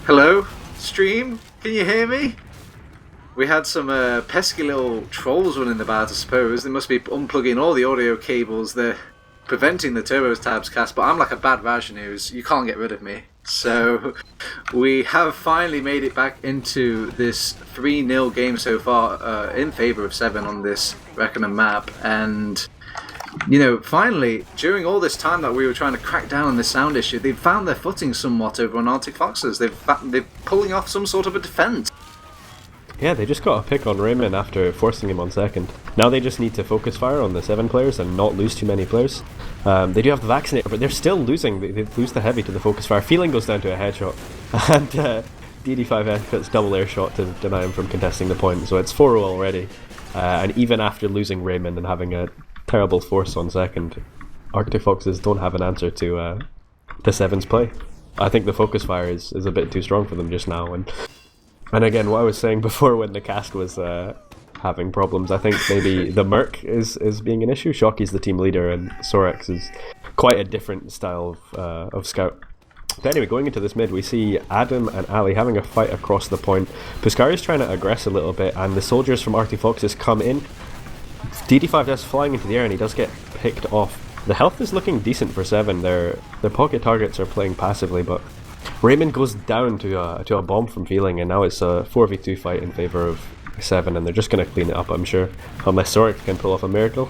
Hello, stream? Can you hear me? We had some pesky little trolls running about, I suppose. They must be unplugging all the audio cables. They're preventing the TurboTabs cast, but I'm like a bad Raj News. You can't get rid of me. So we have finally made it back into this 3-0 game so far in favour of Se7en on this recommend map. And, you know, finally, during all this time that we were trying to crack down on this sound issue, they've found their footing somewhat over on Arctic Foxes. They're pulling off some sort of a defence. Yeah, they just got a pick on Raymond after forcing him on second. Now they just need to focus fire on the Se7en players and not lose too many players. They do have the vaccinator, but they're still losing. They lose the heavy to the focus fire. Feeling goes down to a headshot, and DD5F gets double air shot to deny him from contesting the point. So it's 4-0 already. And even after losing Raymond and having a terrible force on second, Arctic Foxes don't have an answer to Se7en's play. I think the focus fire is a bit too strong for them just now. And again, what I was saying before when the cast was having problems, I think maybe the Merc is being an issue. Shockey's the team leader and Sorex is quite a different style of scout. But anyway, going into this mid, we see Adam and Ali having a fight across the point. Puoskari's trying to aggress a little bit, and the soldiers from Arctic Foxes come in. DD5S flying into the air, and he does get picked off. The health is looking decent for Se7en. Their pocket targets are playing passively, but Raymond goes down to a bomb from Feeling, and now it's a 4v2 fight in favour of Se7en, and they're just going to clean it up, I'm sure. Unless Sorex can pull off a miracle.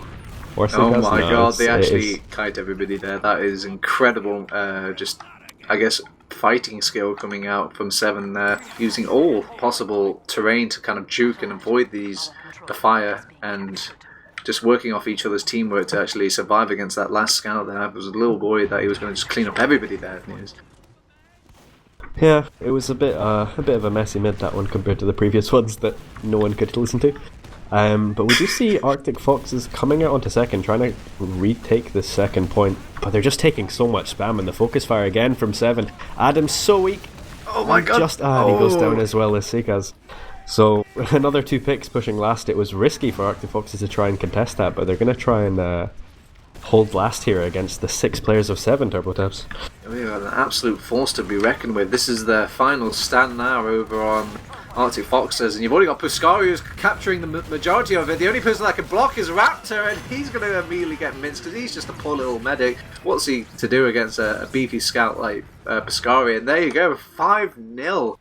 Or oh my god, they actually kite everybody there. That is incredible. Just, I guess, fighting skill coming out from Se7en there, using all possible terrain to kind of juke and avoid the fire, and just working off each other's teamwork to actually survive against that last scout there. There was a little boy that he was going to just clean up everybody there. Yeah, it was a bit of a messy mid, that one, compared to the previous ones that no one could listen to. But we do see Arctic Foxes coming out onto second, trying to retake the second point, but they're just taking so much spam, and the focus fire again from Se7en. Adam's so weak. Oh my god! And he goes down as well as Sekaz. So another 2 picks pushing last. It was risky for Arctic Foxes to try and contest that, but they're going to try and hold last here against the 6 players of Se7en TurboTabs. We are an absolute force to be reckoned with. This is their final stand now over on Arctic Foxes, and you've already got Puoskari who's capturing the majority of it. The only person that can block is Raptor, and he's going to immediately get minced because he's just a poor little medic. What's he to do against a beefy scout like Puoskari? And there you go, 5-0.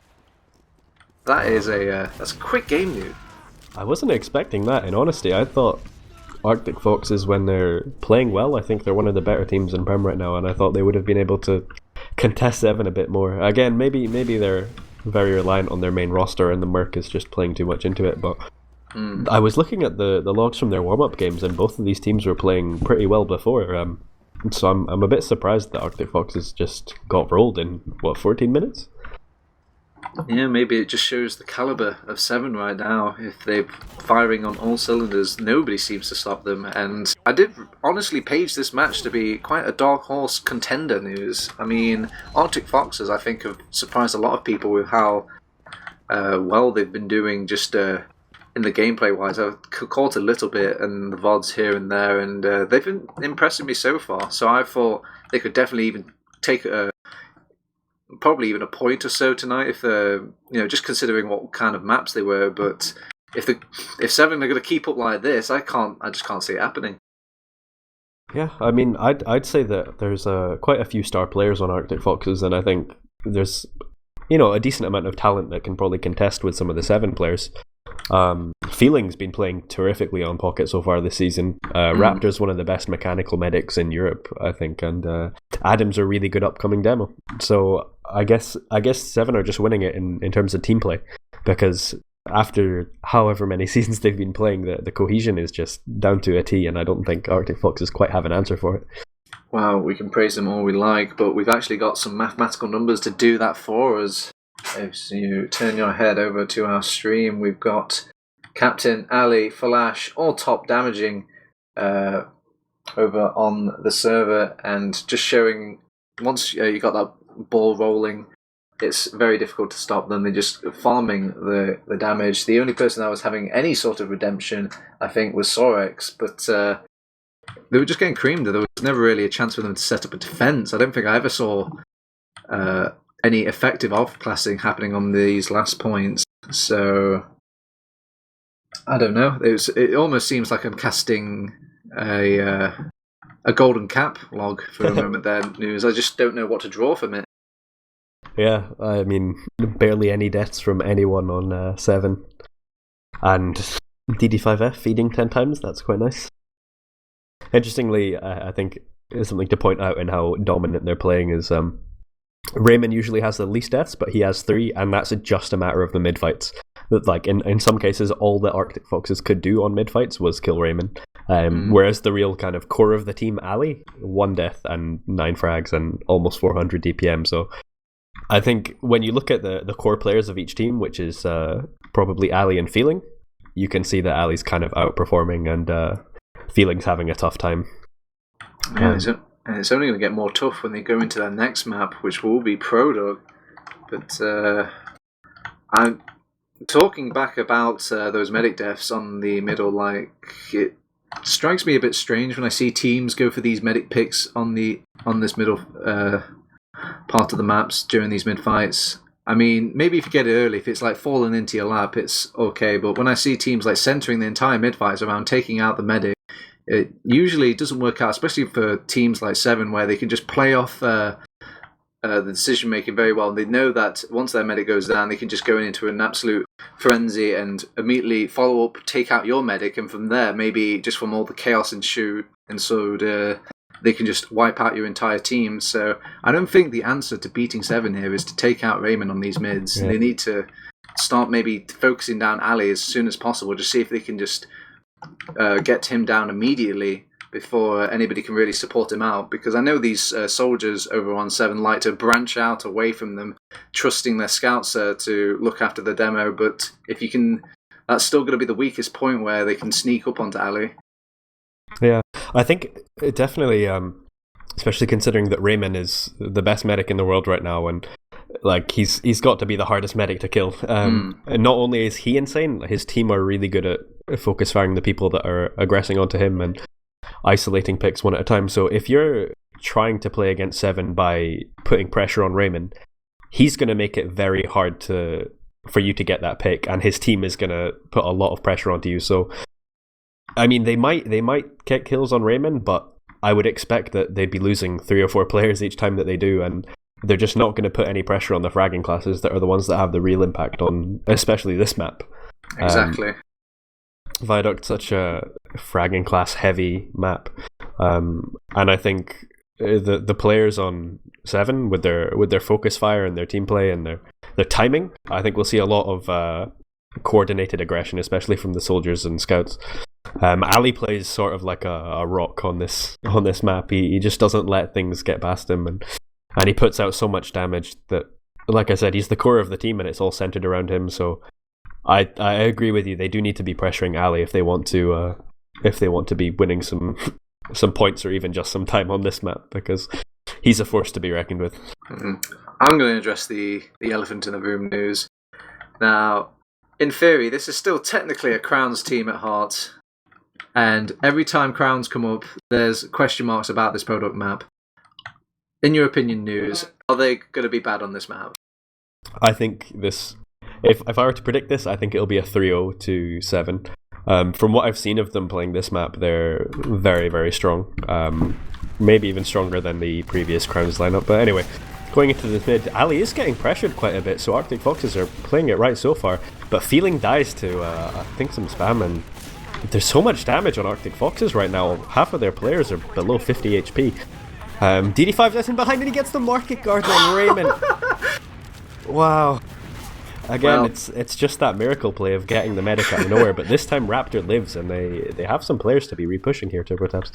That is that's a quick game, dude. I wasn't expecting that, in honesty. I thought Arctic Foxes, when they're playing well, I think they're one of the better teams in Prem right now, and I thought they would have been able to contest Se7en a bit more. Again, maybe they're very reliant on their main roster, and the Merc is just playing too much into it, but I was looking at the logs from their warm-up games, and both of these teams were playing pretty well before, so I'm a bit surprised that Arctic Foxes just got rolled in, 14 minutes? Yeah, maybe it just shows the caliber of Se7en right now. If they're firing on all cylinders, nobody seems to stop them. And I did honestly page this match to be quite a dark horse contender news. I mean, Arctic Foxes, I think, have surprised a lot of people with how well they've been doing just in the gameplay-wise. I've caught a little bit in the VODs here and there, and they've been impressing me so far. So I thought they could definitely even take probably even a point or so tonight, if just considering what kind of maps they were. But if Se7en are going to keep up like this, I just can't see it happening. Yeah, I mean, I'd say that there's quite a few star players on Arctic Foxes, and I think there's a decent amount of talent that can probably contest with some of the Se7en players. Feeling's been playing terrifically on Pocket so far this season. Raptor's one of the best mechanical medics in Europe, I think, and Adam's a really good upcoming demo. So I guess Se7en are just winning it in terms of team play, because after however many seasons they've been playing, the cohesion is just down to a T, and I don't think Arctic Foxes quite have an answer for it. Well, we can praise them all we like, but we've actually got some mathematical numbers to do that for us. If you turn your head over to our stream, we've got Captain, Ali, Flash, all top damaging over on the server, and just showing once you got that ball rolling, it's very difficult to stop them. They're just farming the damage. The only person that was having any sort of redemption, I think, was Sorex, but they were just getting creamed. There was never really a chance for them to set up a defense. I don't think I ever saw any effective off-classing happening on these last points. So I don't know. It almost seems like I'm casting a golden cap log for a moment there, News. I just don't know what to draw from it. Yeah, I mean, barely any deaths from anyone on 7. And DD5F feeding 10 times, that's quite nice. Interestingly, I think something to point out in how dominant they're playing is Raymond usually has the least deaths, but he has 3, and that's just a matter of the mid-fights. Like, in some cases, all the Arctic Foxes could do on mid-fights was kill Raymond. Whereas the real kind of core of the team, Ali, 1 death and 9 frags and almost 400 DPM. So I think when you look at the core players of each team, which is probably Ali and Feeling, you can see that Ali's kind of outperforming and Feeling's having a tough time. Yeah, it's only going to get more tough when they go into their next map, which will be Product. But I'm talking back about those medic deaths on the middle. Like, it strikes me a bit strange when I see teams go for these medic picks on this middle part of the maps during these mid fights. I mean, maybe if you get it early, if it's like falling into your lap, it's okay. But when I see teams like centering the entire mid fights around taking out the medic, it usually doesn't work out, especially for teams like Se7en, where they can just play off the decision making very well. And they know that once their medic goes down, they can just go into an absolute frenzy and immediately follow up, take out your medic, and from there, maybe just from all the chaos ensued, they can just wipe out your entire team. So I don't think the answer to beating Se7en here is to take out Raymond on these mids. Yeah. They need to start maybe focusing down Ali as soon as possible, just see if they can just get him down immediately before anybody can really support him out. Because I know these soldiers over on Se7en like to branch out away from them, trusting their scouts to look after the demo. But if you can, that's still going to be the weakest point where they can sneak up onto Ali. Yeah, I think it definitely, especially considering that Raymond is the best medic in the world right now, and like he's got to be the hardest medic to kill. And not only is he insane, his team are really good at focus firing the people that are aggressing onto him and isolating picks one at a time. So if you're trying to play against Se7en by putting pressure on Raymond, he's going to make it very hard for you to get that pick, and his team is going to put a lot of pressure onto you. So I mean, they might get kills on Raymond, but I would expect that they'd be losing 3 or 4 players each time that they do, and they're just not going to put any pressure on the fragging classes that are the ones that have the real impact on, especially this map. Exactly. Viaduct's such a fragging class heavy map, and I think the players on Se7en with their focus fire and their team play and their timing, I think we'll see a lot of coordinated aggression, especially from the soldiers and scouts. Ali plays sort of like a rock on this map. He just doesn't let things get past him, and he puts out so much damage that, like I said, he's the core of the team, and it's all centered around him. So I agree with you. They do need to be pressuring Ali if they want to be winning some points or even just some time on this map, because he's a force to be reckoned with. Mm-hmm. I'm going to address the elephant in the room news. Now, in theory, this is still technically a Crowns team at heart. And every time Crowns come up, there's question marks about this Product map. In your opinion, News, are they going to be bad on this map? I think this... If I were to predict this, I think it'll be a 3-0 to Se7en. From what I've seen of them playing this map, they're very, very strong. Maybe even stronger than the previous Crowns lineup. But anyway, going into the mid, Ali is getting pressured quite a bit, so Arctic Foxes are playing it right so far. But Feeling dies to, I think, some spam, and there's so much damage on Arctic Foxes right now. Half of their players are below 50 HP. DD5 is in behind, and he gets the Market Garden on Raymond. Wow. Again, well, it's just that miracle play of getting the medic out of nowhere, but this time Raptor lives, and they have some players to be repushing here, TurboTabs.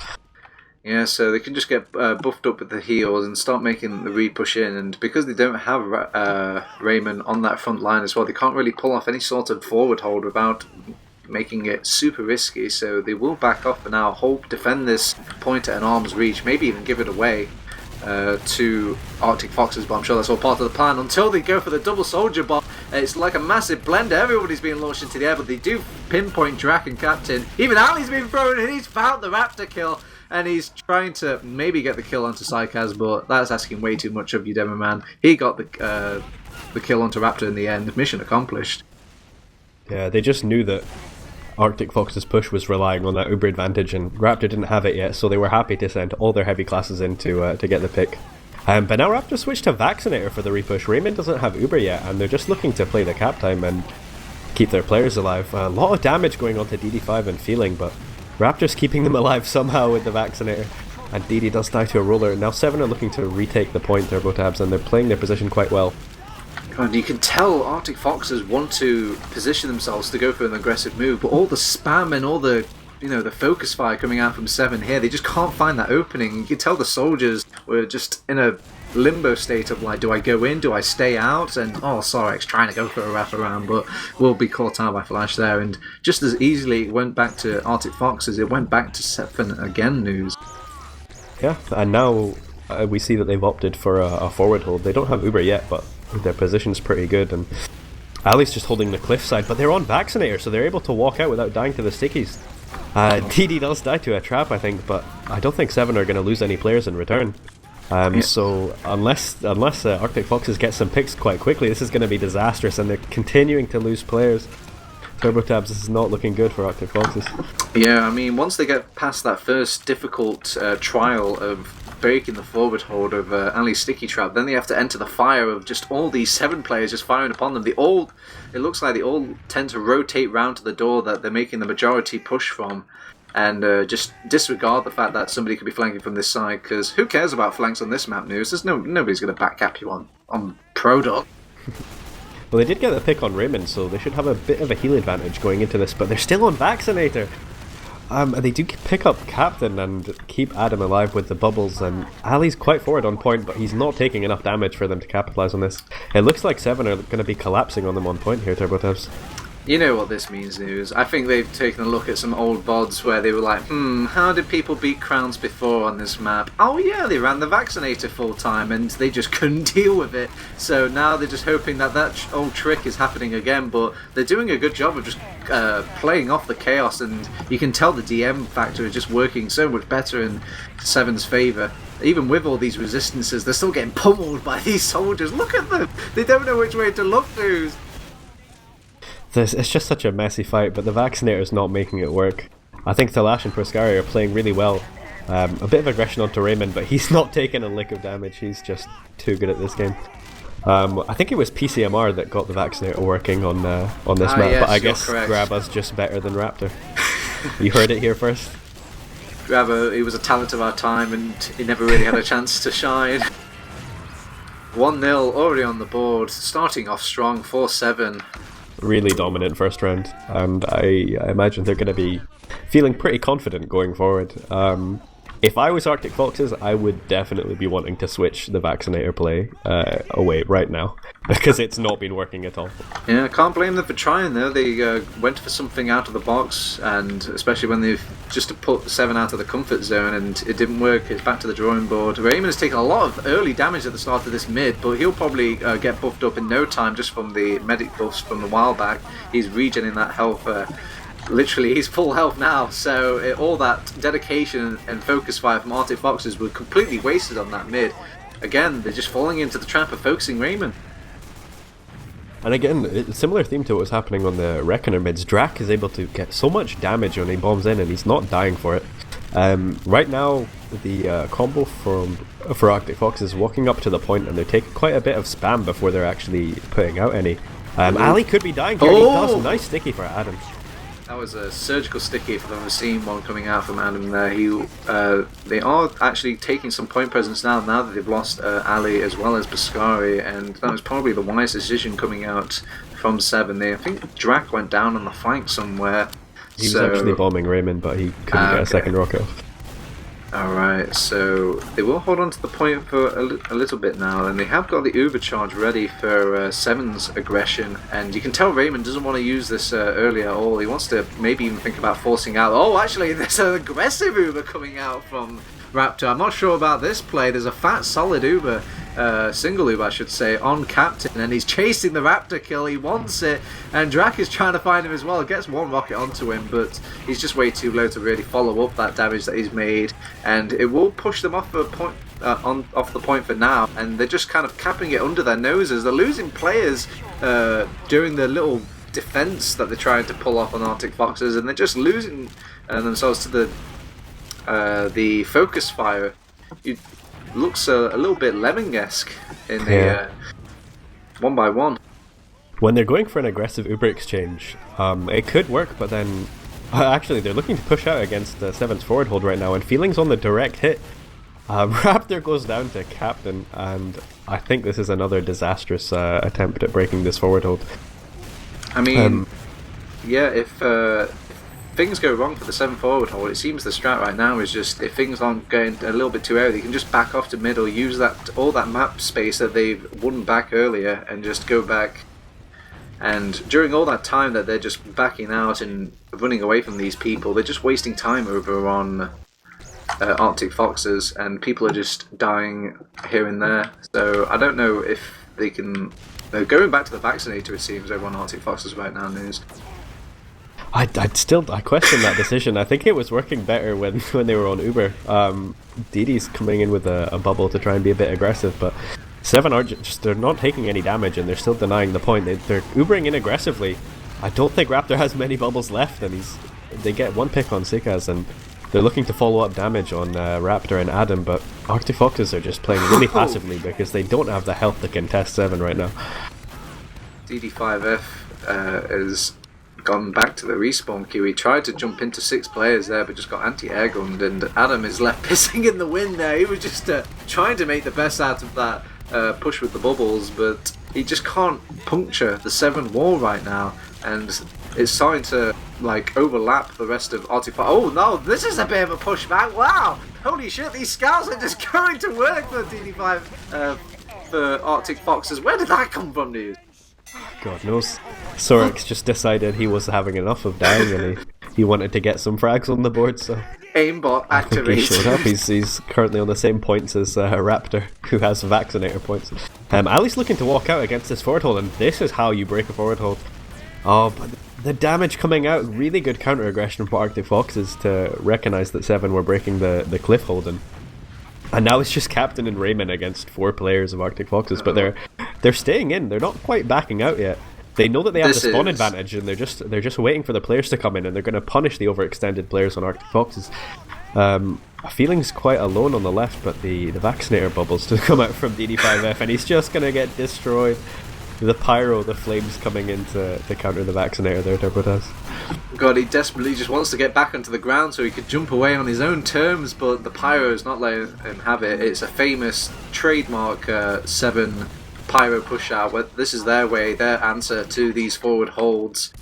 Yeah, so they can just get buffed up with the heals and start making the repush in, and because they don't have Raymond on that front line as well, they can't really pull off any sort of forward hold without making it super risky, so they will back off for now, defend this point at an arm's reach, maybe even give it away to Arctic Foxes, but I'm sure that's all part of the plan until they go for the double soldier bomb. It's like a massive blender, everybody's being launched into the air, but they do pinpoint Drac and Captain. Even Ali's been thrown and he's found the Raptor kill, and he's trying to maybe get the kill onto Psychaz, but that's asking way too much of you, Demo Man. He got the kill onto Raptor in the end. Mission accomplished. Yeah, they just knew that Arctic Fox's push was relying on that Uber advantage, and Raptor didn't have it yet, so they were happy to send all their heavy classes in to get the pick. But now Raptor switched to Vaccinator for the repush. Raymond doesn't have Uber yet, and they're just looking to play the cap time and keep their players alive. A lot of damage going on to DD5 and Feeling, but Raptor's keeping them alive somehow with the Vaccinator. And DD does die to a roller. Now Se7en are looking to retake the point, TurboTabs, and they're playing their position quite well. And you can tell Arctic Foxes want to position themselves to go for an aggressive move, but all the spam and all the the focus fire coming out from Se7en here, they just can't find that opening. You can tell the soldiers were just in a limbo state of like, do I go in, do I stay out? And Sorex trying to go for a wraparound, but will be caught out by Flash there. And just as easily it went back to Arctic Foxes, it went back to Se7en again, nuze. Yeah, and now we see that they've opted for a forward hold. They don't have Uber yet, but their position's pretty good, and Ali's just holding the cliffside, but they're on Vaccinator, so they're able to walk out without dying to the stickies. DD does die to a trap, I think, but I don't think Se7en are going to lose any players in return. So unless Arctic Foxes get some picks quite quickly, this is going to be disastrous, and they're continuing to lose players. TurboTabs, this is not looking good for Arctic Foxes. Yeah, I mean, once they get past that first difficult trial of breaking the forward hold of Ali's sticky trap, then they have to enter the fire of just all these Se7en players just firing upon them. It looks like they all tend to rotate round to the door that they're making the majority push from, and just disregard the fact that somebody could be flanking from this side, because who cares about flanks on this map, nuze? There's nobody's going to backcap you on Product. Well, they did get the pick on Raymond, so they should have a bit of a heal advantage going into this, but they're still on Vaccinator. They do pick up Captain and keep Adam alive with the bubbles, and Ali's quite forward on point, but he's not taking enough damage for them to capitalize on this. It looks like Se7en are going to be collapsing on them on point here, TurboTabs. You know what this means, nuze. I think they've taken a look at some old VODs where they were like, how did people beat Crowns before on this map? Oh yeah, they ran the Vaccinator full time and they just couldn't deal with it. So now they're just hoping that old trick is happening again, but they're doing a good job of just playing off the chaos, and you can tell the DM factor is just working so much better in Se7en's favour. Even with all these resistances, they're still getting pummeled by these soldiers. Look at them! They don't know which way to look, nuze. It's just such a messy fight, but the Vaccinator's not making it work. I think Talash and Puoskari are playing really well. A bit of aggression onto Raymond, but he's not taking a lick of damage. He's just too good at this game. I think it was PCMR that got the Vaccinator working on this map, yes, but I guess correct. Grabba's just better than Raptor. You heard it here first. Grabba, he was a talent of our time and he never really had a chance to shine. 1-0 already on the board, starting off strong, 4-7. Really dominant first round, and I imagine they're going to be feeling pretty confident going forward. If I was Arctic Foxes, I would definitely be wanting to switch the Vaccinator play away right now, because it's not been working at all. Yeah, I can't blame them for trying though. They went for something out of the box, and especially when they've just to put Se7en out of the comfort zone and it didn't work, it's back to the drawing board. Raymond has taken a lot of early damage at the start of this mid, but he'll probably get buffed up in no time just from the medic buffs from a while back. He's regenerating that health. Literally, he's full health now, so all that dedication and focus fire from Arctic Foxes were completely wasted on that mid. Again, they're just falling into the trap of focusing Raymond. And again, it's a similar theme to what was happening on the Reckoner mids. Drac is able to get so much damage when he bombs in, and he's not dying for it. Right now, the combo for Arctic Fox is walking up to the point, and they're taking quite a bit of spam before they're actually putting out any. Ali could be dying here. He does. Nice sticky for Adam. That was a surgical sticky if I've ever seen one coming out from Adam there. They are actually taking some point presence now that they've lost Ali as well as Puoskari, and that was probably the wise decision coming out from Se7en. I think Drac went down on the flank somewhere. He was actually bombing Raymond, but he couldn't get a second rocket off. Alright, so they will hold on to the point for a little bit now, and they have got the Uber charge ready for Se7en's aggression, and you can tell Raymond doesn't want to use this early at all. He wants to maybe even think about forcing out. Oh, actually, there's an aggressive Uber coming out from Raptor. I'm not sure about this play. There's a fat, solid Uber single loop, I should say, on Captain, and he's chasing the Raptor kill. He wants it, and Drak is trying to find him as well. Gets one rocket onto him, but he's just way too low to really follow up that damage that he's made, and it will push them off the point. Off the point for now, and they're just kind of capping it under their noses. They're losing players during the little defense that they're trying to pull off on Arctic Foxes, and they're just losing themselves to the focus fire. It looks a little bit Lemming-esque in the 1-by-1. When they're going for an aggressive Uber exchange, it could work, but then actually they're looking to push out against Se7en's forward hold right now, and Feeling's on the direct hit. Raptor goes down to Captain, and I think this is another disastrous attempt at breaking this forward hold. I mean, if things go wrong for the 7 forward hold, it seems the strat right now is just, if things aren't going a little bit too early, they can just back off to middle, use all that map space that they've won back earlier, and just go back. And during all that time that they're just backing out and running away from these people, they're just wasting time over on Arctic Foxes, and people are just dying here and there. So I don't know if they can... going back to the vaccinator, it seems, over on Arctic Foxes right now, nuze. I question that decision. I think it was working better when they were on Uber. DD's coming in with a bubble to try and be a bit aggressive, but Se7en are they're not taking any damage, and they're still denying the point. They're Ubering in aggressively. I don't think Raptor has many bubbles left, and they get one pick on Sikaz, and they're looking to follow up damage on Raptor and Adam, but Arctic Foxes are just playing really passively because they don't have the health to contest Se7en right now. DD5F has gone back to the respawn queue. He tried to jump into 6 players there, but just got anti-airgunned, and Adam is left pissing in the wind there. He was just trying to make the best out of that push with the bubbles, but he just can't puncture the 7 wall right now, and it's starting to like overlap the rest of Arctic Fox. Oh no, this is a bit of a pushback. Wow, holy shit, these scouts are just going to work for DD5 for Arctic Foxes. Where did that come from, dude? God knows. Sorex just decided he was having enough of dying, and he wanted to get some frags on the board, so aimbot activated. He showed up. He's currently on the same points as Raptor, who has vaccinator points. Ali's looking to walk out against this forward hold, and this is how you break a forward hold. Oh, but the damage coming out, really good counter aggression for Arctic Foxes to recognise that Se7en were breaking the cliff hold, and now it's just Captain and Raymond against 4 players of Arctic Foxes, but they're staying in. They're not quite backing out yet. They know that they have the spawn advantage, and they're just waiting for the players to come in, and they're going to punish the overextended players on Arctic Foxes. Feeling's quite alone on the left, but the vaccinator bubbles to come out from DD5F, and he's just going to get destroyed. The pyro, the flames coming in to counter the vaccinator there, TurboTabs. God, he desperately just wants to get back onto the ground so he could jump away on his own terms, but the pyro is not letting him have it. It's a famous trademark Se7en pyro push out. Where this is their way, their answer to these forward holds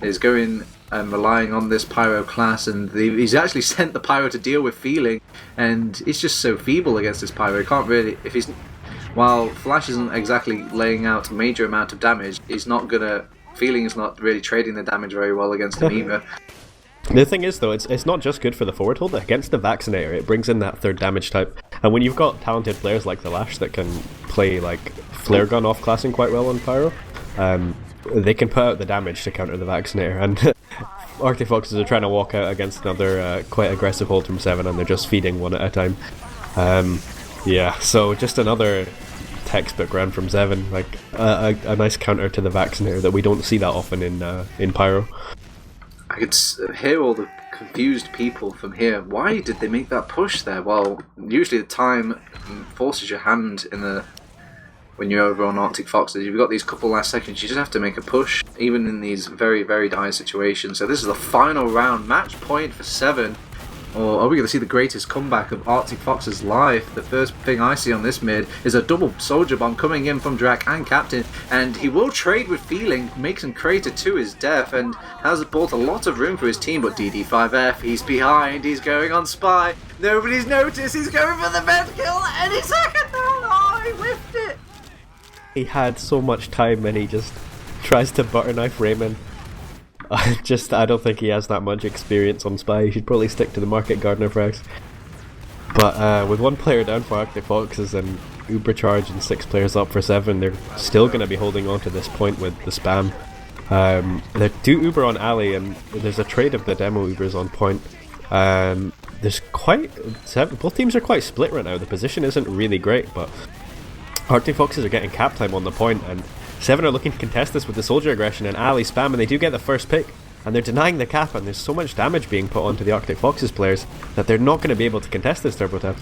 is going and relying on this pyro class, and he's actually sent the pyro to deal with Feeling, and he's just so feeble against this pyro. He can't really, while Flash isn't exactly laying out a major amount of damage, Feeling is not really trading the damage very well against him either. The thing is, though, it's not just good for the forward hold. Against the vaccinator, it brings in that 3rd damage type, and when you've got talented players like the Lash that can play like flare gun off-classing quite well on pyro, they can put out the damage to counter the vaccinator, and Arctic Foxes are trying to walk out against another quite aggressive hold from Se7en, and they're just feeding one at a time. Yeah, so just another textbook round from Se7en, like a nice counter to the vaccinator that we don't see that often in pyro. I could hear all the confused people from here. Why did they make that push there? Well, usually the time forces your hand when you're over on Arctic Foxes. You've got these couple last seconds, you just have to make a push, even in these very, very dire situations. So this is the final round, match point for Se7en. Or are we going to see the greatest comeback of Arctic Fox's life? The first thing I see on this mid is a double soldier bomb coming in from Drak and Captain, and he will trade with Feeling, makes him crater to his death, and has bought a lot of room for his team, but DD5F, he's behind, he's going on Spy, nobody's noticed, he's going for the med kill any second, oh, he whiffed it! He had so much time, and he just tries to butter knife Raymond. I don't think he has that much experience on Spy. He should probably stick to the Market Gardener frags. But with one player down for Arctic Foxes, and Uber charge and 6 players up for 7. They're still going to be holding on to this point with the spam. They do Uber on alle, and there's a trade of the demo Ubers on point. There's both teams are quite split right now. The position isn't really great, but Arctic Foxes are getting cap time on the point, and Se7en are looking to contest this with the soldier aggression and alle spam, and they do get the first pick, and they're denying the cap, and there's so much damage being put onto the Arctic Foxes players that they're not going to be able to contest this TurboTabs.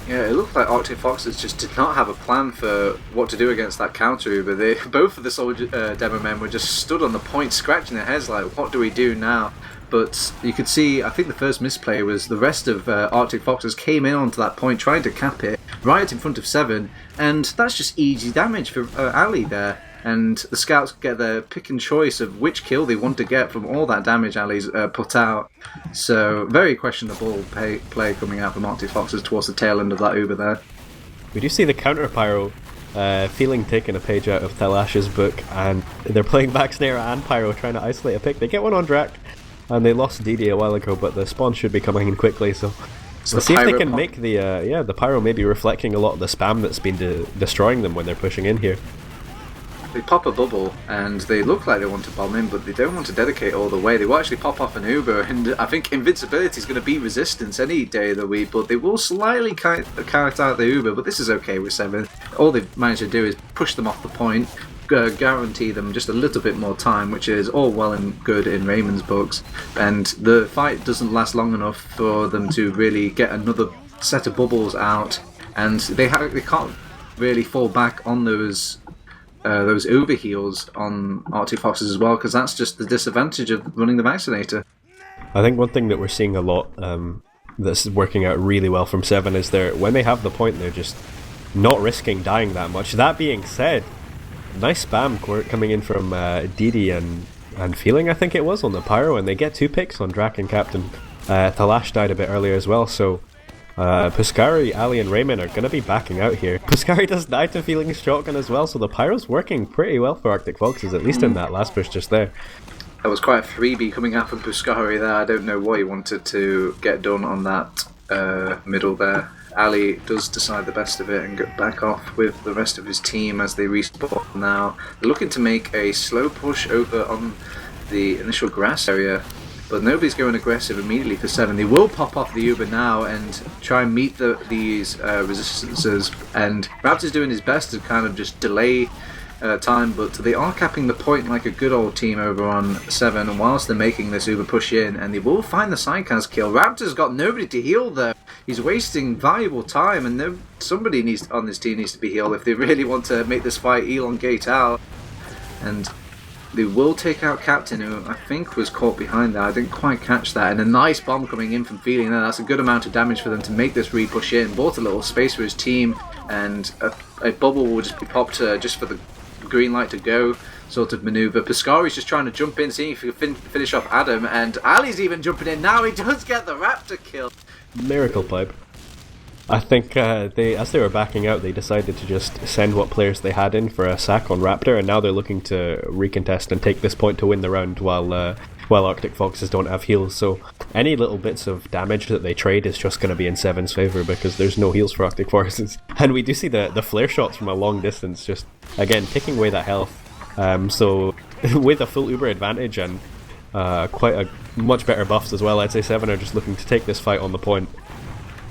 Yeah, it looked like Arctic Foxes just did not have a plan for what to do against that counter Uber. Both of the soldier demo men were just stood on the point, scratching their heads like, what do we do now? But you could see, I think the first misplay was the rest of Arctic Foxes came in onto that point, trying to cap it right in front of Se7en, and that's just easy damage for alle there. And the scouts get their pick and choice of which kill they want to get from all that damage alle's put out. So very questionable play coming out from Arctic Foxes towards the tail end of that Uber there. We do see the counter pyro feeling taking a page out of Talash's book, and they're playing back snare and pyro trying to isolate a pick. They get one on Drac, and they lost DD a while ago, but the spawn should be coming in quickly, so we'll see if they can make the pyro maybe reflecting a lot of the spam that's been destroying them when they're pushing in here. They pop a bubble, and they look like they want to bomb in, but they don't want to dedicate all the way. They will actually pop off an Uber, and I think Invincibility is going to be resistance any day of the week, but they will slightly count out the Uber, but this is okay with Se7en. All they've managed to do is push them off the point, guarantee them just a little bit more time, which is all well and good in Raymond's books, and the fight doesn't last long enough for them to really get another set of bubbles out, and they can't really fall back on those Uber heals on Arctic Foxes as well, because that's just the disadvantage of running the vaccinator. I think one thing that we're seeing a lot that's working out really well from Se7en is when they have the point, they're just not risking dying that much. That being said, nice spam coming in from DD and Feeling, I think it was, on the pyro, and they get 2 picks on Drac and Captain. Talash died a bit earlier as well, so Puoskari, alle, and Raymond are going to be backing out here. Puoskari does die to Feeling's shotgun as well, so the pyro's working pretty well for Arctic Foxes, at least in that last push just there. That was quite a freebie coming out from Puoskari there. I don't know what he wanted to get done on that middle there. alle does decide the best of it and get back off with the rest of his team as they respawn now. They're looking to make a slow push over on the initial grass area, but nobody's going aggressive immediately for Se7en. They will pop off the Uber now and try and meet these resistances, and Raptor's doing his best to kind of just delay time, but they are capping the point like a good old team over on Se7en, and whilst they're making this Uber push in, and they will find the sidecast kill. Raptor's got nobody to heal though. He's wasting valuable time, and somebody on this team needs to be healed if they really want to make this fight elongate out. And they will take out Captain, who I think was caught behind there. I didn't quite catch that. And a nice bomb coming in from Feeling there. That's a good amount of damage for them to make this re-push in. Bought a little space for his team, and a bubble will just be popped just for the green light to go sort of maneuver. Puoskari's just trying to jump in, seeing if he can finish off Adam, and alle's even jumping in now. He does get the Raptor kill. Miracle pipe. I think as they were backing out, they decided to just send what players they had in for a sack on Raptor, and now they're looking to recontest and take this point to win the round while Arctic Foxes don't have heals. So any little bits of damage that they trade is just going to be in Se7en's favour, because there's no heals for Arctic Foxes. And we do see the flare shots from a long distance, just again taking away that health. So with a full Uber advantage and quite a much better buffs as well, I'd say Se7en are just looking to take this fight on the point,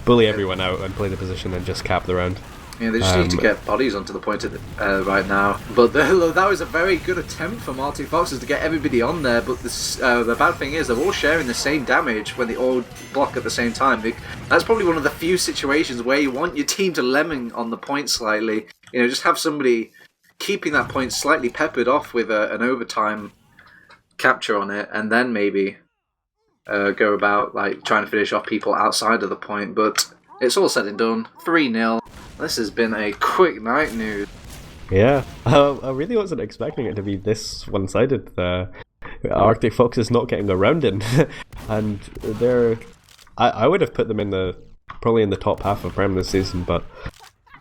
bully everyone out and play the position and just cap the round. Yeah, they just need to get bodies onto the point right now. But that was a very good attempt from Arctic Foxes to get everybody on there, but the bad thing is they're all sharing the same damage when they all block at the same time. That's probably one of the few situations where you want your team to lemon on the point slightly. You know, just have somebody keeping that point slightly peppered off with an overtime capture on it, and then maybe go about like trying to finish off people outside of the point. But it's all said and done. 3-0. This has been a quick night, nuze. Yeah, I really wasn't expecting it to be this one-sided. Arctic Fox is not getting a round in, and I would have put them probably in the top half of Prem this season, but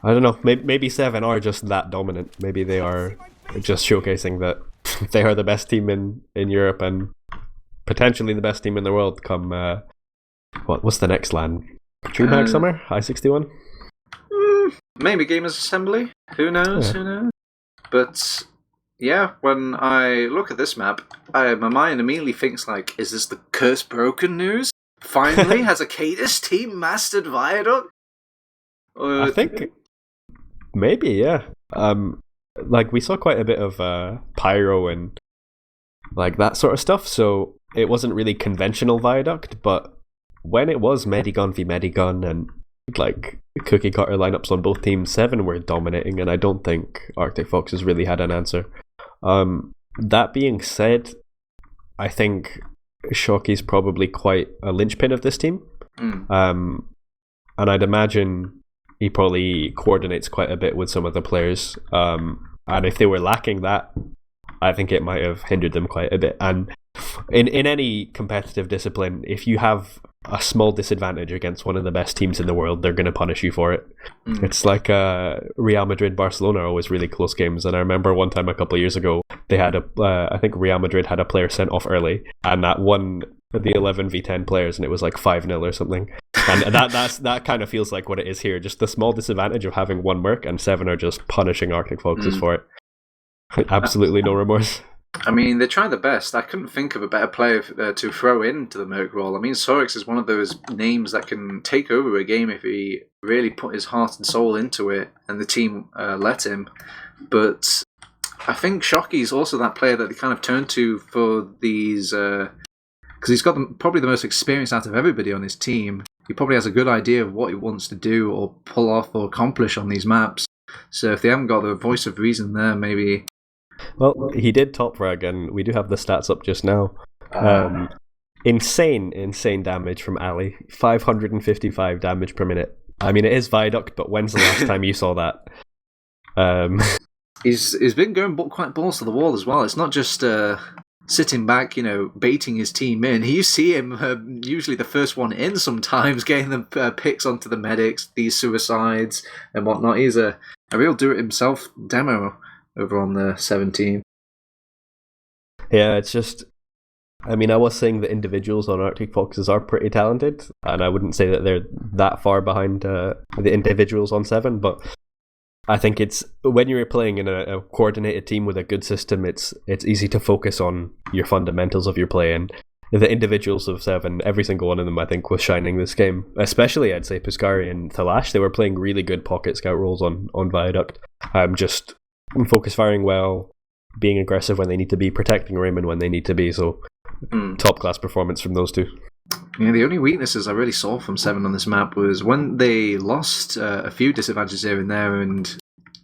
I don't know. Maybe Se7en are just that dominant. Maybe they are just showcasing that they are the best team in Europe and potentially the best team in the world come what's the next LAN? DreamHack Summer? I-61? Maybe Gamers Assembly? Who knows? Yeah. Who knows? But yeah, when I look at this map, my mind immediately thinks like, is this the curse broken news? Finally, has a Cadus team mastered Viaduct? I think maybe, yeah. Like we saw quite a bit of pyro and like that sort of stuff, so it wasn't really conventional Viaduct, but when it was Medigun v Medigun and like cookie cutter lineups on both teams, Se7en were dominating, and I don't think Arctic Foxes really had an answer. That being said, I think Shockey's probably quite a linchpin of this team. And I'd imagine he probably coordinates quite a bit with some of the players. And if they were lacking that, I think it might have hindered them quite a bit. And in any competitive discipline, if you have a small disadvantage against one of the best teams in the world, they're going to punish you for it. It's like Real Madrid, Barcelona are always really close games. And I remember one time a couple of years ago, they had I think Real Madrid had a player sent off early, and that won the 11v10 players, and it was like 5-0 or something. And that kind of feels like what it is here. Just the small disadvantage of having one merc, and Se7en are just punishing Arctic Foxes for it. Absolutely no remorse. I mean, they try the best. I couldn't think of a better player to throw into the Merc role. I mean, Sorix is one of those names that can take over a game if he really put his heart and soul into it and the team let him. But I think Shockey's also that player that they kind of turn to for these... because he's got probably the most experience out of everybody on his team. He probably has a good idea of what he wants to do or pull off or accomplish on these maps. So if they haven't got the voice of reason there, maybe... Well, he did top frag, and we do have the stats up just now. Insane damage from alle. 555 damage per minute. I mean, it is Viaduct, but when's the last time you saw that? He's been going quite balls to the wall as well. It's not just sitting back, baiting his team in. You see him usually the first one in sometimes, getting the picks onto the medics, these suicides and whatnot. He's a real do-it-himself demo over on the 17. Yeah, it's just... I mean, I was saying the individuals on Arctic Foxes are pretty talented, and I wouldn't say that they're that far behind the individuals on Se7en, but I think it's... When you're playing in a coordinated team with a good system, it's easy to focus on your fundamentals of your play, and the individuals of Se7en, every single one of them, I think, was shining this game. Especially, I'd say, Puoskari and Thalash. They were playing really good pocket scout roles on Viaduct. Just... focus firing well, being aggressive when they need to be, protecting Raymond when they need to be, so top class performance from those two. Yeah, the only weaknesses I really saw from Se7en on this map was when they lost a few disadvantages here and there, and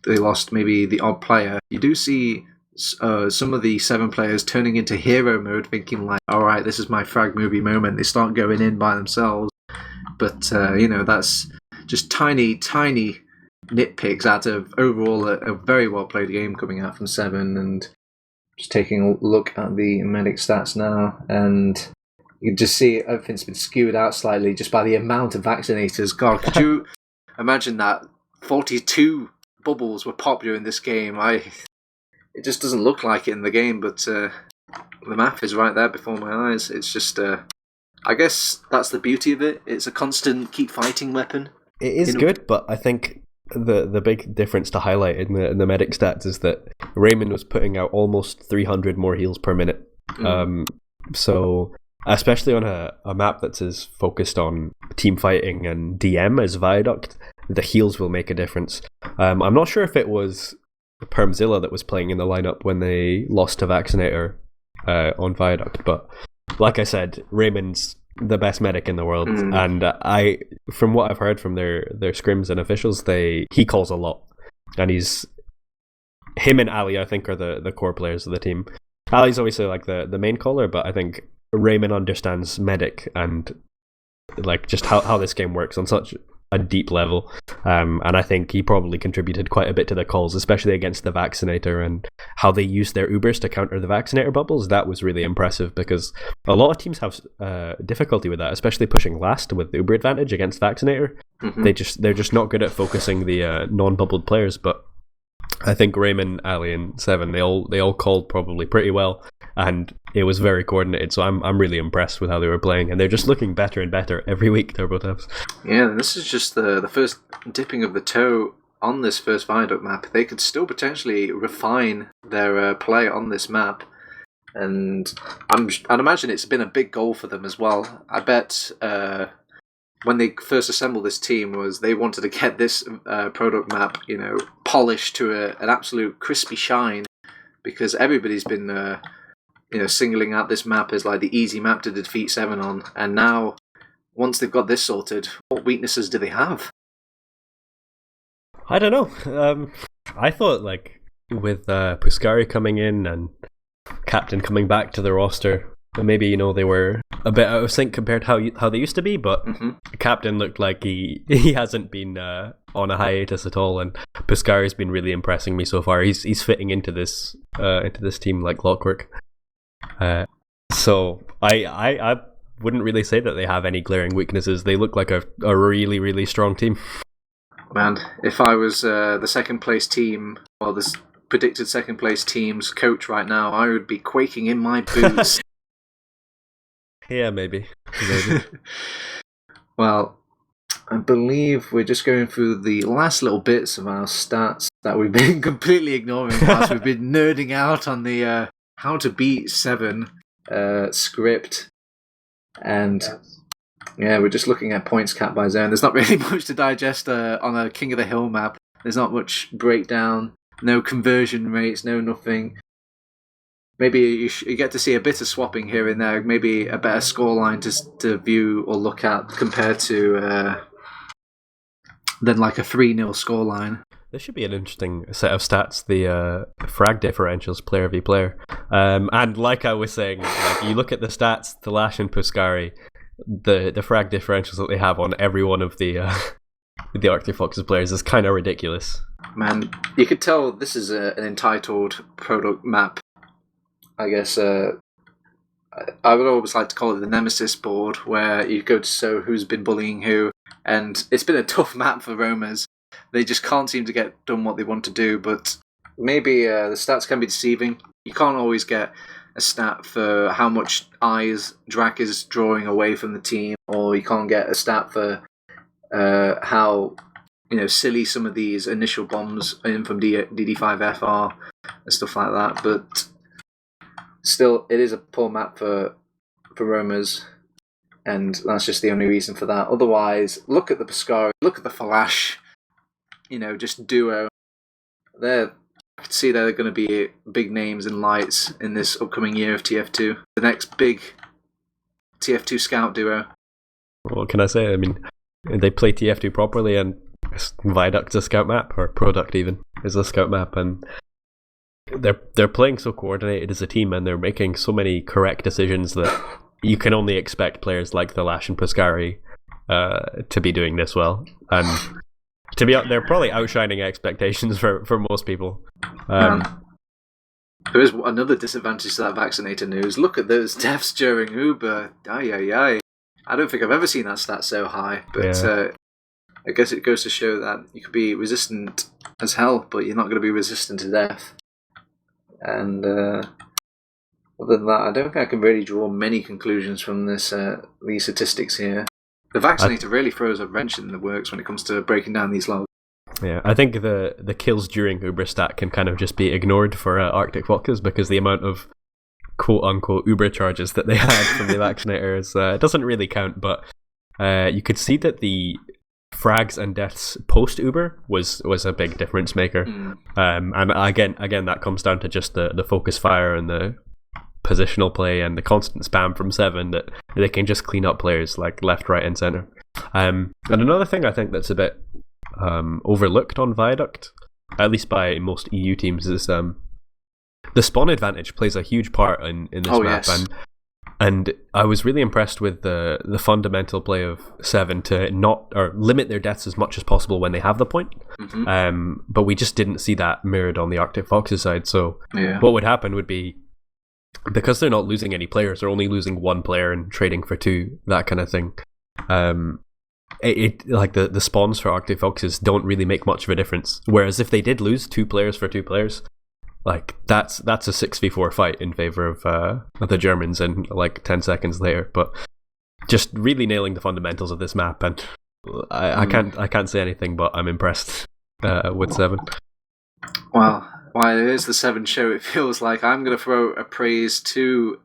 they lost maybe the odd player. You do see some of the Se7en players turning into hero mode, thinking like, alright, this is my frag movie moment. They start going in by themselves. But, that's just tiny nitpicks out of overall a very well played game coming out from Se7en. And just taking a look at the medic stats now, and you can just see everything's been skewed out slightly just by the amount of vaccinators. God, could you imagine that 42 bubbles were popped during this game? It just doesn't look like it in the game, but the math is right there before my eyes. It's just I guess that's the beauty of it. It's a constant keep fighting weapon. It is good, but I think the big difference to highlight in the medic stats is that Raymond was putting out almost 300 more heals per minute. So especially on a map that's as focused on team fighting and DM as Viaduct, the heals will make a difference. I'm not sure if it was Permzilla that was playing in the lineup when they lost to Vaccinator on Viaduct, but like I said, Raymond's the best medic in the world, and from what I've heard from their scrims and officials, he calls a lot, and him and alle, I think, are the core players of the team. Ali's obviously like the main caller, but I think Raymond understands medic and like just how this game works on such a deep level, and I think he probably contributed quite a bit to the calls, especially against the Vaccinator, and how they used their Ubers to counter the Vaccinator bubbles. That was really impressive, because a lot of teams have difficulty with that, especially pushing last with the Uber advantage against Vaccinator. They're just not good at focusing the non-bubbled players, but I think Raymond, alle, and Se7en, they all called probably pretty well, and it was very coordinated. So I'm really impressed with how they were playing, and they're just looking better and better every week. TurboTabs. Yeah, this is just the first dipping of the toe on this first Viaduct map, they could still potentially refine their play on this map. And I'd imagine it's been a big goal for them as well. I bet when they first assembled this team was they wanted to get this product map, polished to an absolute crispy shine, because everybody's been singling out this map as like the easy map to defeat Se7en on. And now, once they've got this sorted, what weaknesses do they have? I don't know. I thought like with Puoskari coming in and Captain coming back to the roster, maybe they were a bit out of sync compared to how they used to be, but Captain looked like he hasn't been on a hiatus at all, and Puoskari's been really impressing me so far. He's fitting into this team like clockwork. So I wouldn't really say that they have any glaring weaknesses. They look like a really, really strong team. Man, if I was the second place team, or this predicted second place team's coach right now, I would be quaking in my boots. Yeah, maybe. Well, I believe we're just going through the last little bits of our stats that we've been completely ignoring whilst we've been nerding out on the how to beat Se7en script. And yeah, we're just looking at points cap by zone. There's not really much to digest on a King of the Hill map. There's not much breakdown, no conversion rates, no nothing. Maybe you get to see a bit of swapping here and there, maybe a better scoreline to view or look at compared to than like a 3-0 scoreline. This should be an interesting set of stats, the frag differentials player v player. And like I was saying, like, you look at the stats, the Lash and Puoskari, the frag differentials that they have on every one of the Arctic Fox's players is kind of ridiculous. Man, you could tell this is an entitled product map. I guess I would always like to call it the Nemesis board, where you go to show who's been bullying who, and it's been a tough map for Roamers. They just can't seem to get done what they want to do, but maybe the stats can be deceiving. You can't always get a stat for how much eyes Drac is drawing away from the team, or you can't get a stat for how silly some of these initial bombs in from DD5F are and stuff like that, but still, it is a poor map for Roamers, and that's just the only reason for that. Otherwise, look at the Puoskari, look at the Flash, just duo. I can see they're going to be big names and lights in this upcoming year of TF2. The next big TF2 scout duo. What can I say? I mean, they play TF2 properly, and Viaduct's a scout map, or Product even is a scout map, and they're playing so coordinated as a team, and they're making so many correct decisions that you can only expect players like the Lash and Puoskari to be doing this well. And they're probably outshining expectations for most people. There is another disadvantage to that vaccinator news. Look at those deaths during Uber. I don't think I've ever seen that stat so high, but I guess it goes to show that you could be resistant as hell, but you're not going to be resistant to death. And other than that, I don't think I can really draw many conclusions from these statistics here. The vaccinator really throws a wrench in the works when it comes to breaking down these logs. Yeah, I think the kills during Uber stat can kind of just be ignored for Arctic Foxes, because the amount of quote-unquote Uber charges that they had from the vaccinators doesn't really count, but you could see that the frags and deaths post Uber was a big difference maker. And again that comes down to just the focus fire and the positional play and the constant spam from Se7en, that they can just clean up players like left, right and center. And another thing I think that's a bit overlooked on Viaduct, at least by most EU teams, is the spawn advantage plays a huge part in this map. Yes. And I was really impressed with the fundamental play of Se7en to not or limit their deaths as much as possible when they have the point. But we just didn't see that mirrored on the Arctic Foxes side. So what would happen would be, because they're not losing any players, they're only losing one player and trading for two, that kind of thing. Like the spawns for Arctic Foxes don't really make much of a difference. Whereas if they did lose two players for two players, like that's a 6v4 fight in favor of the Germans in like 10 seconds later. But just really nailing the fundamentals of this map, and I can't say anything but I'm impressed. with Se7en. Well, while it is the 7 show, it feels like I'm going to throw a praise to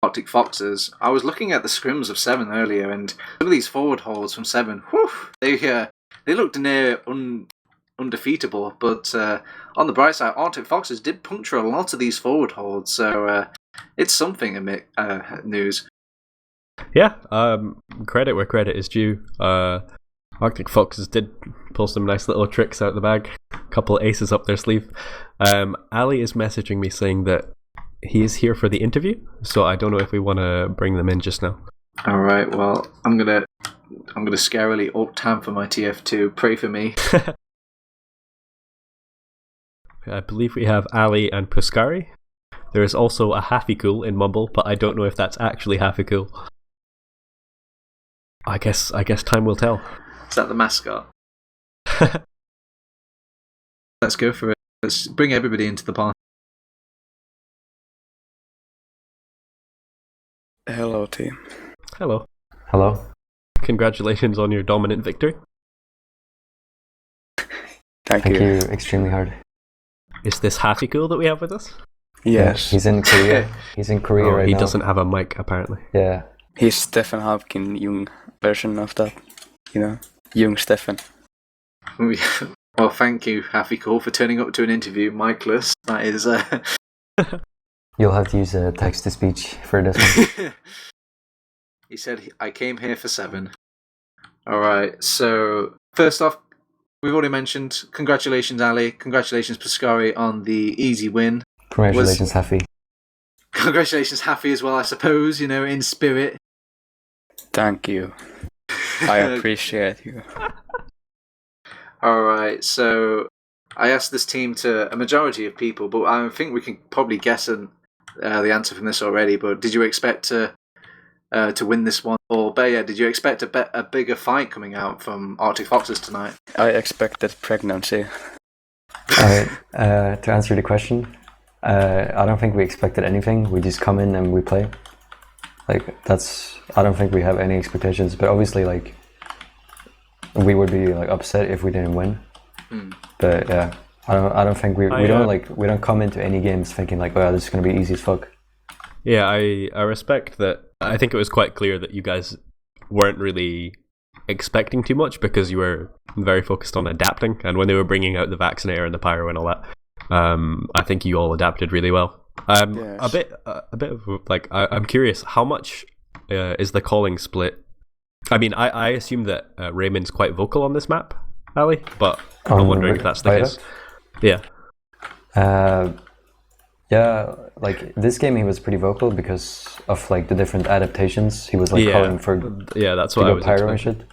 Arctic Foxes. I was looking at the scrims of Se7en earlier, and some of these forward holds from Se7en, they looked near undefeatable. But on the bright side, Arctic Foxes did puncture a lot of these forward holds, so it's something, Amik, news. Yeah, credit where credit is due. Arctic Foxes did pull some nice little tricks out the bag. A couple of aces up their sleeve. Ali is messaging me saying that he is here for the interview, so I don't know if we want to bring them in just now. All right. Well, I'm gonna scarily alt-tab for my TF2. Pray for me. I believe we have Ali and Puoskari. There is also a Hafficool in Mumble, but I don't know if that's actually Hafficool. I guess time will tell. Is that the mascot? Let's go for it. Let's bring everybody into the party. Hello, team. Hello. Hello. Congratulations on your dominant victory. Thank Thank you. you extremely hard. Is this Hafficool that we have with us? Yes. He's in Korea. He's in Korea right he now. doesn't have a mic, apparently. Yeah. He's Stefan Hopkins, young version of that. Young Stefan. Well, thank you, Hafficool, for turning up to an interview, Mikeless. That is. You'll have to use text-to-speech for this one. He said, I came here for 7. Alright, so first off, we've already mentioned, congratulations, Ali. Congratulations, Puoskari, on the easy win. Congratulations, Haffy. Congratulations, Haffy, as well, I suppose, in spirit. Thank you. I appreciate you. Alright, so I asked this team to a majority of people, but I think we can probably guess the answer from this already, but did you expect to win this one? Or, Baya, did you expect a bigger fight coming out from Arctic Foxes tonight? I expected pregnancy. Alright, to answer the question, I don't think we expected anything. We just come in and we play. I don't think we have any expectations, but obviously, we would be upset if we didn't win. But yeah, I don't think we don't come into any games thinking this is gonna be easy as fuck. Yeah, I respect that. I think it was quite clear that you guys weren't really expecting too much because you were very focused on adapting, and when they were bringing out the vaccinator and the pyro and all that, I think you all adapted really well. Yes. A bit of I'm curious, how much is the calling split? I mean, I assume that Raymond's quite vocal on this map, Ali, but I'm wondering if that's the case. Yeah. Yeah, this game he was pretty vocal because of the different adaptations. He was calling for that's what I was pyro expecting. and shit.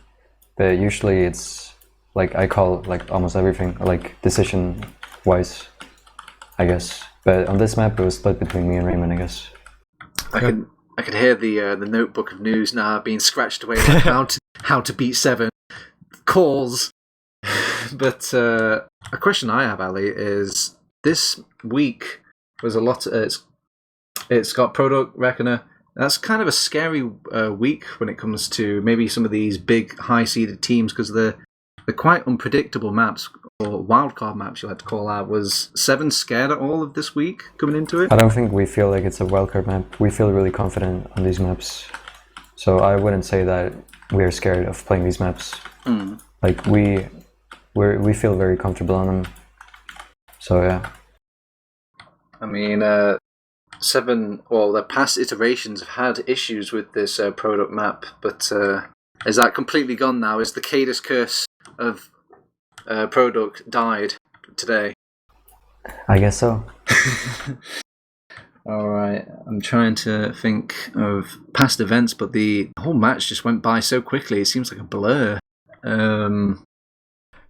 But usually it's I call almost everything, decision wise, I guess. But on this map it was split between me and Raymond, I guess. I could hear the notebook of news now being scratched away, like how to beat 7 calls. But a question I have, Ali, is this week was a lot. It's got Product Reckoner. That's kind of a scary week when it comes to maybe some of these big high-seeded teams because they're quite unpredictable maps or wildcard maps. You like to call out. Was 7 scared at all of this week coming into it? I don't think we feel like it's a wildcard map. We feel really confident on these maps, so I wouldn't say that we're scared of playing these maps. We feel very comfortable on them. So yeah. I mean, 7. Well, the past iterations have had issues with this product map, but is that completely gone now? Is the Cadus curse of product died today? I guess so. Alright, I'm trying to think of past events, but the whole match just went by so quickly, it seems like a blur.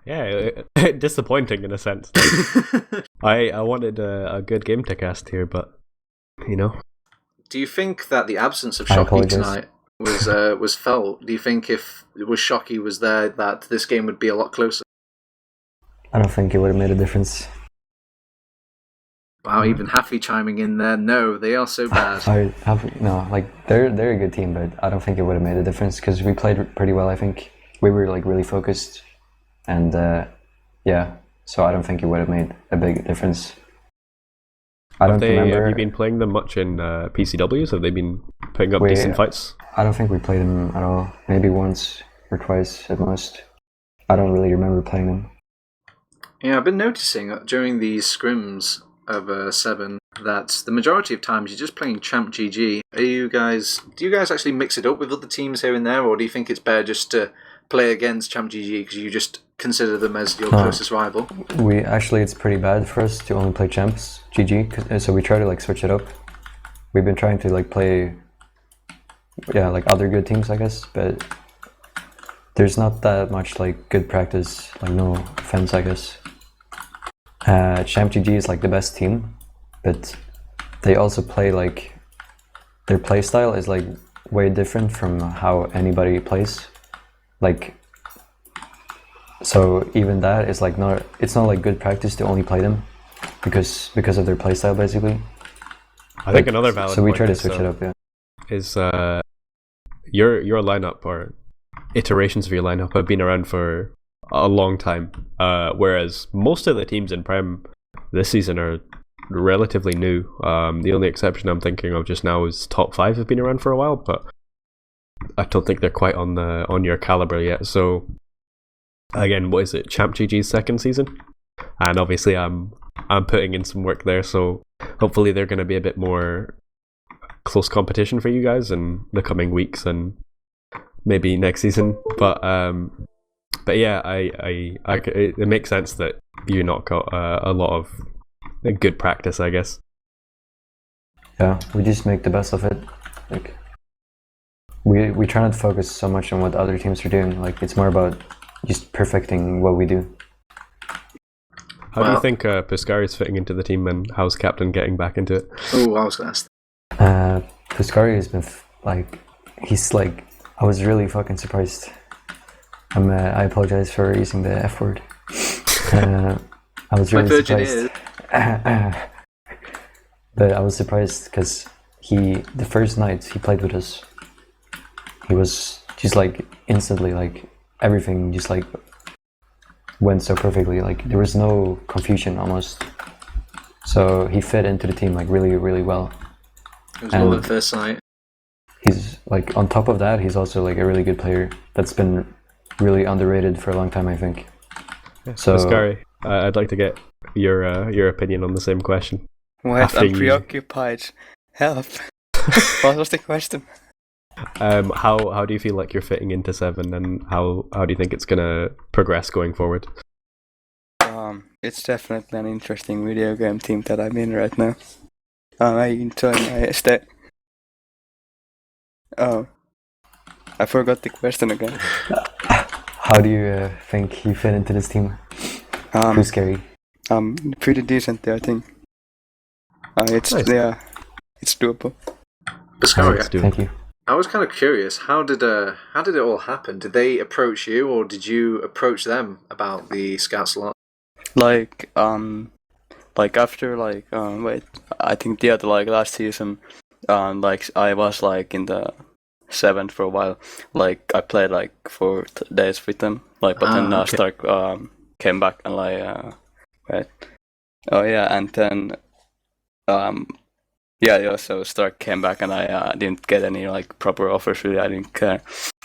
Yeah, disappointing in a sense. I wanted a good game to cast here, but, Do you think that the absence of Shocky tonight was felt? Do you think if Shocky was there, that this game would be a lot closer? I don't think it would have made a difference. Wow, even Haffy chiming in there. No, they are so bad. They're a good team, but I don't think it would have made a difference because we played pretty well. I think we were really focused, and Yeah, so I don't think it would have made a big difference. I don't Have remember. you been playing them much in PCWs? Have they been putting up decent fights? I don't think we played them at all. Maybe once or twice at most. I don't really remember playing them. Yeah, I've been noticing during these scrims of Se7en that the majority of times you're just playing Champ GG. Do you guys actually mix it up with other teams here and there, or do you think it's better just to play against Champ GG because you just consider them as your closest rival? It's pretty bad for us to only play Champs GG, so we try to like switch it up. We've been trying to like play, like other good teams, I guess, but there's not that much like good practice. Like no offense, I guess. Champ GG is like the best team, but they also play like their play style is like way different from how anybody plays. Like, so even that is like it's not like good practice to only play them because of their play style basically. I think another valid. So we try to switch it up. Yeah. Is your lineup or iterations of your lineup have been around for a long time, whereas most of the teams in Prem this season are relatively new. The only exception I'm thinking of just now is Top 5 have been around for a while, but I don't think they're quite on your caliber yet. So again, what is it? Champ GG's second season, and obviously I'm putting in some work there. So hopefully they're going to be a bit more close competition for you guys in the coming weeks and maybe next season. But yeah, it makes sense that you not got a lot of good practice, I guess. Yeah, we just make the best of it. Like we try not to focus so much on what other teams are doing. Like it's more about just perfecting what we do. How do you think Puoskari is fitting into the team, and how's Captain getting back into it? Oh, I was going to ask. Puoskari has been I was really fucking surprised. I apologize for using the F word. I was really surprised. But I was surprised because the first night he played with us, he was just like instantly like everything just like went so perfectly. Like there was no confusion almost. So he fit into the team like really, really well. It was love at first sight. He's like on top of that, he's also like a really good player that's been really underrated for a long time, I think. Yeah. So Puoskari, I'd like to get your opinion on the same question. Wait, I'm preoccupied. Help. What was the question? How do you feel like you're fitting into Se7en, and how do you think it's gonna progress going forward? It's definitely an interesting video game team that I'm in right now. I enjoy my stay. Oh, I forgot the question again. How do you think you fit into this team? Puoskari. Pretty decent, I think. It's nice. Yeah, it's doable. Puoskari, thank you. I was kind of curious. How did it all happen? Did they approach you, or did you approach them about the scout slot? Like after I think last season, I was like in the 7th for a while. Like I played like 4 days with them. But then Stark came back and and then so Stark came back and I didn't get any like proper offers. Really, I didn't care.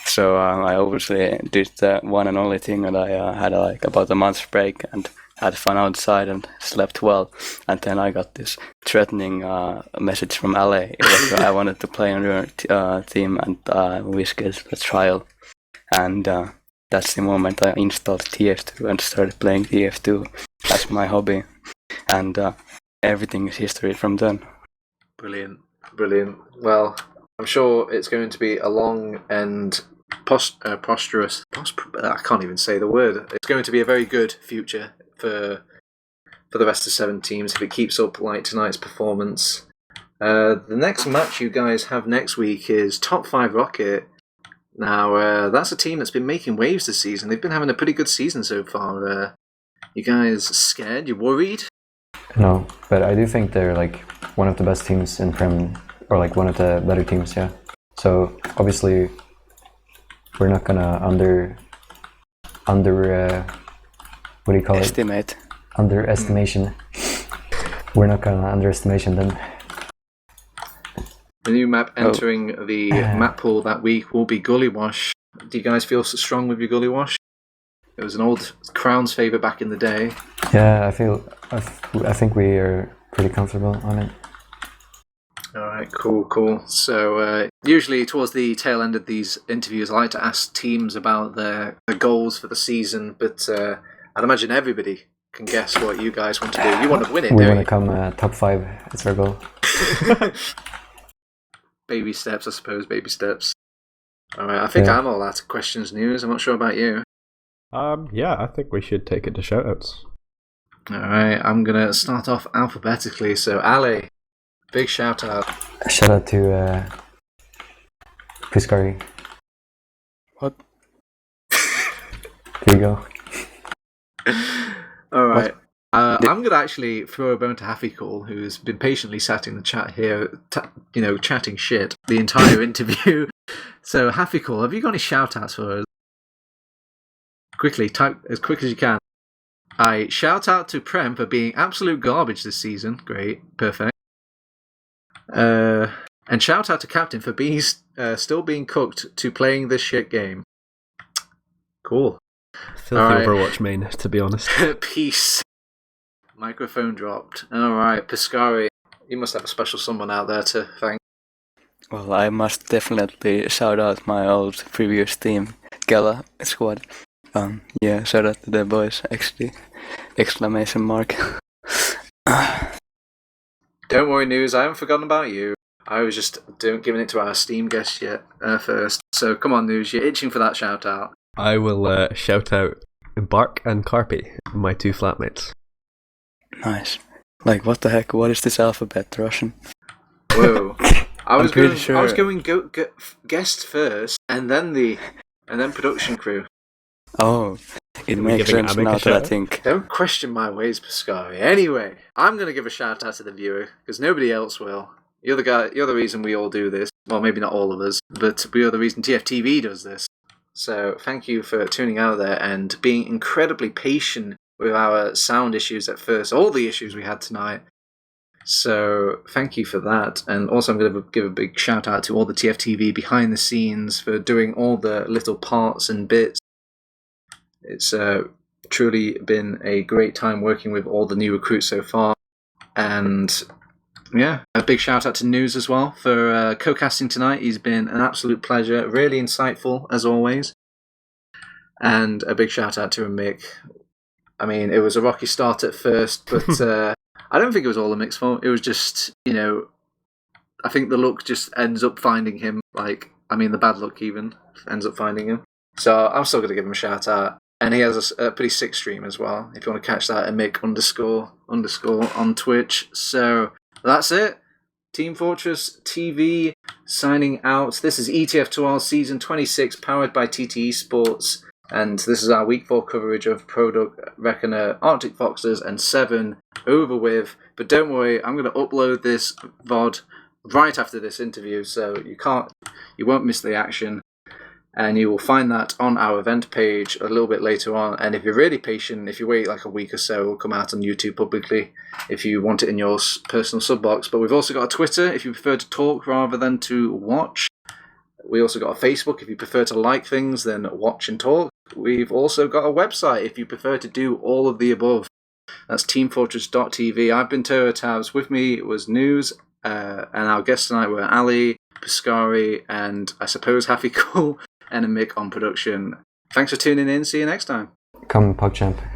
So I obviously did the one and only thing, and I had like about a month's break and had fun outside and slept well. And then I got this threatening message from alle. It was, I wanted to play on your team, and we scheduled a trial. And that's the moment I installed TF2 and started playing TF2 as my hobby. And everything is history from then. Brilliant. Well, I'm sure it's going to be a long and prosperous. I can't even say the word. It's going to be a very good future for the rest of Se7en teams if it keeps up like tonight's performance. The next match you guys have next week is Top 5 Rocket. Now, that's a team that's been making waves this season. They've been having a pretty good season so far. You guys scared? You worried? No, but I do think they're like one of the best teams in Prem, or like one of the better teams, yeah. So obviously we're not gonna what do you call Estimate. it? Underestimation. We're not gonna underestimation them. The new map entering the map pool that week will be Gully Wash. Do you guys feel so strong with your Gully Wash? It was an old Crown's favourite back in the day. Yeah, I think we are pretty comfortable on it. Alright, cool. So, usually towards the tail end of these interviews, I like to ask teams about their goals for the season, but I'd imagine everybody can guess what you guys want to do. You want to win it, We don't want to you? come top 5. It's our goal. Baby steps, I suppose, baby steps. Alright, I think I'm all out of questions, News. I'm not sure about you. Yeah, I think we should take it to shoutouts. Alright, I'm going to start off alphabetically. So, alle, big shout out. A shout out to Puoskari. What? There you go. Alright. I'm going to actually throw a bone to Hafficool, who's been patiently sat in the chat here, chatting shit the entire interview. So, Hafficool, have you got any shout-outs for us? Quickly, type as quick as you can. I shout out to Prem for being absolute garbage this season. Great, perfect. And shout out to Captain for being still being cooked to playing this shit game. Cool. Filthy Overwatch main, to be honest. Peace. Microphone dropped. Alright, Puoskari, you must have a special someone out there to thank. Well, I must definitely shout out my old previous team, Gala squad. Shout out to the boys, XD! Exclamation mark. Don't worry, News, I haven't forgotten about you. I was just giving it to our Steam guest yet first. So come on, News, you're itching for that shout out. I will shout out Bark and Carpi, my 2 flatmates. Nice. Like, what the heck? What is this alphabet? Russian? Whoa. I was going guest first, and then production crew. Oh, it makes sense now that I think. Don't question my ways, Puoskari. Anyway, I'm going to give a shout out to the viewer, because nobody else will. You're the reason we all do this. Well, maybe not all of us, but we are the reason TFTV does this. So thank you for tuning out there and being incredibly patient with our sound issues at first, all the issues we had tonight. So thank you for that. And also I'm going to give a big shout out to all the TFTV behind the scenes for doing all the little parts and bits. It's truly been a great time working with all the new recruits so far. And yeah, a big shout out to Nuze as well for co-casting tonight. He's been an absolute pleasure, really insightful as always. And a big shout out to Amik. I mean, it was a rocky start at first, but I don't think it was all Amik's fault. It was just, I think the luck just ends up finding him. The bad luck even ends up finding him. So I'm still going to give him a shout out. And he has a pretty sick stream as well. If you want to catch that, Amik __ on Twitch. So that's it. Team Fortress TV signing out. This is ETF2L Season 26 powered by TTE Sports. And this is our Week 4 coverage of Product, Reckoner, Arctic Foxes, and Se7en over with. But don't worry, I'm going to upload this VOD right after this interview, so you won't miss the action. And you will find that on our event page a little bit later on. And if you're really patient, if you wait like a week or so, it will come out on YouTube publicly if you want it in your personal sub box. But we've also got a Twitter if you prefer to talk rather than to watch. We also got a Facebook if you prefer to like things, then watch and talk. We've also got a website if you prefer to do all of the above. That's teamfortress.tv. I've been TurboTabs. With me was Nuze, and our guests tonight were alle, Puoskari, and I suppose Hafficool and Amik on production. Thanks for tuning in. See you next time. Come, PogChamp.